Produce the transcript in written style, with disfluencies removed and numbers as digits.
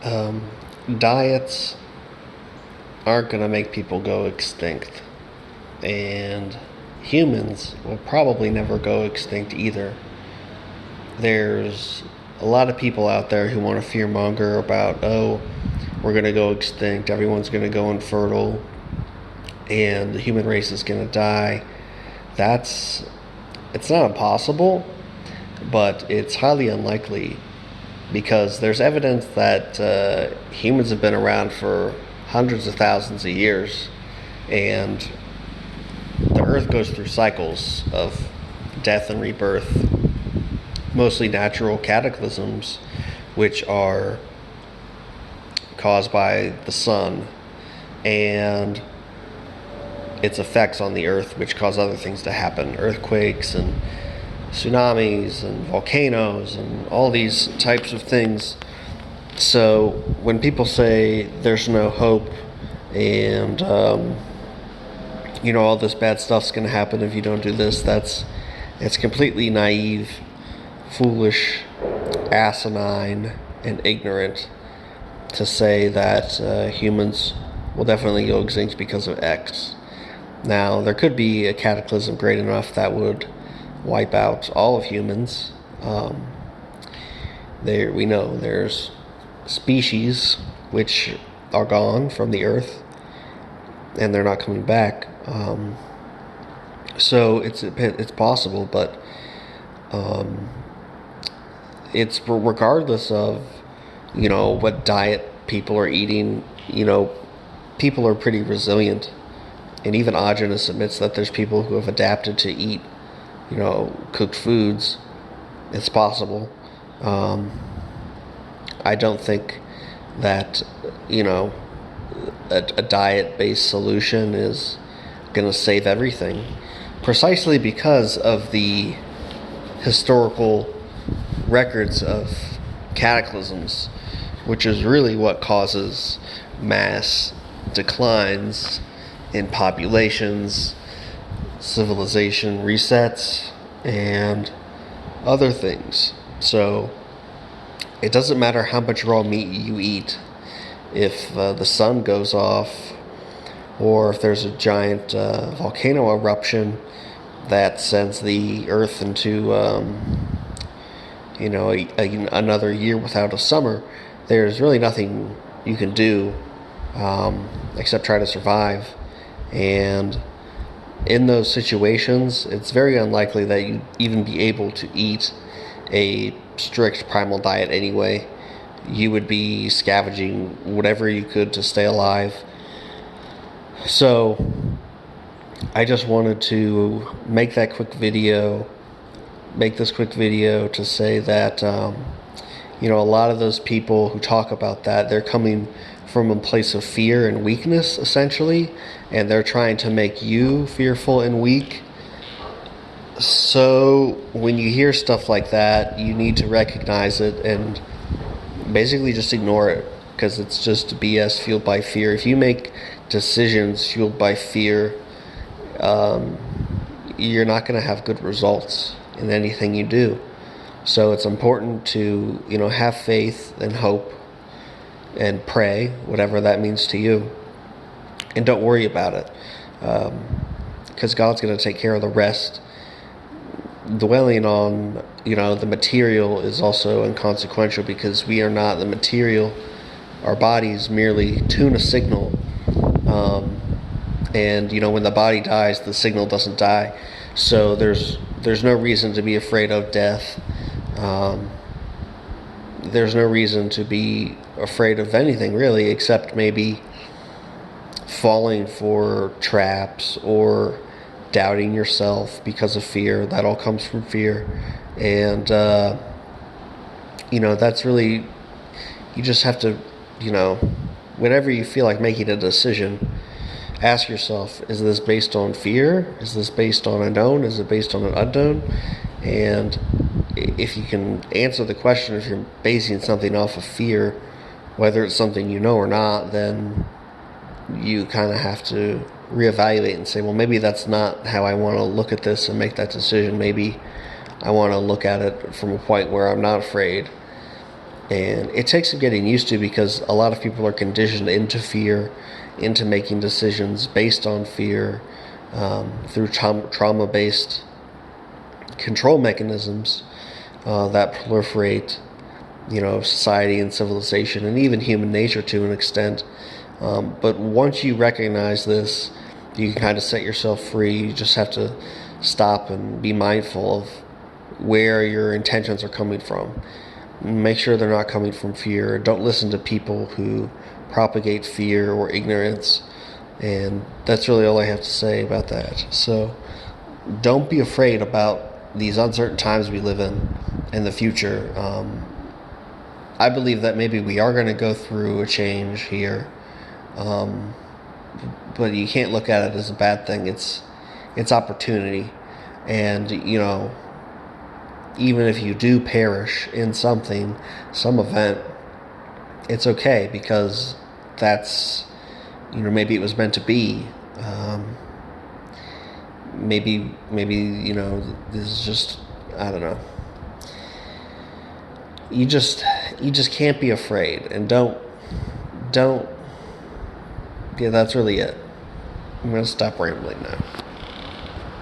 Um, Diets aren't going to make people go extinct, and humans will probably never go extinct either. There's a lot of people out there who want to fearmonger about, oh, we're going to go extinct, everyone's going to go infertile, and the human race is going to die. It's not impossible, but it's highly unlikely because there's evidence that humans have been around for hundreds of thousands of years, and the earth goes through cycles of death and rebirth, mostly natural cataclysms, which are caused by the sun and its effects on the earth, which cause other things to happen, earthquakes and tsunamis and volcanoes and all these types of things. So when people say there's no hope and all this bad stuff's going to happen if you don't do this, it's completely naive, foolish, asinine, and ignorant to say that humans will definitely go extinct because of X. Now, there could be a cataclysm great enough that would wipe out all of humans. We know there's species which are gone from the earth and they're not coming back. So it's possible, but it's regardless of what diet people are eating. People are pretty resilient, and even aajonus admits that there's people who have adapted to eat cooked foods. It's possible. I don't think that a diet-based solution is going to save everything, precisely because of the historical records of cataclysms, which is really what causes mass declines in populations, civilization resets, and other things. So it doesn't matter how much raw meat you eat. If the sun goes off, or if there's a giant volcano eruption that sends the earth into another year without a summer, there's really nothing you can do except try to survive. And in those situations, it's very unlikely that you'd even be able to eat a strict primal diet anyway. You would be scavenging whatever you could to stay alive. So I just wanted to make this quick video to say that a lot of those people who talk about that, they're coming from a place of fear and weakness, essentially, and they're trying to make you fearful and weak. So when you hear stuff like that, you need to recognize it and basically just ignore it, because it's just BS fueled by fear. If you make decisions fueled by fear, you're not going to have good results in anything you do. So it's important to have faith and hope and pray, whatever that means to you, and don't worry about it, because God's going to take care of the rest. Dwelling on the material is also inconsequential, because we are not the material. Our bodies merely tune a signal, and when the body dies, the signal doesn't die. So there's no reason to be afraid of death. There's no reason to be afraid of anything, really, except maybe falling for traps or doubting yourself because of fear. That all comes from fear. And that's really, you just have to, whenever you feel like making a decision, ask yourself, is this based on fear? Is this based on a known? Is it based on an unknown? And if you can answer the question, if you're basing something off of fear, whether it's something you know or not, then you kind of have to reevaluate and say, well, maybe that's not how I want to look at this and make that decision. Maybe I want to look at it from a point where I'm not afraid. And it takes some getting used to, because a lot of people are conditioned into fear, into making decisions based on fear, through trauma-based control mechanisms that proliferate, society and civilization, and even human nature to an extent. But once you recognize this, you can kind of set yourself free. You just have to stop and be mindful of where your intentions are coming from. Make sure they're not coming from fear. Don't listen to people who propagate fear or ignorance. And that's really all I have to say about that. So don't be afraid about these uncertain times we live in the future. I believe that maybe we are going to go through a change here. But you can't look at it as a bad thing. It's opportunity. And, even if you do perish in something, some event, it's okay, because that's, maybe it was meant to be. Maybe, this is just, I don't know. You just can't be afraid, and don't, yeah, that's really it. I'm going to stop rambling now.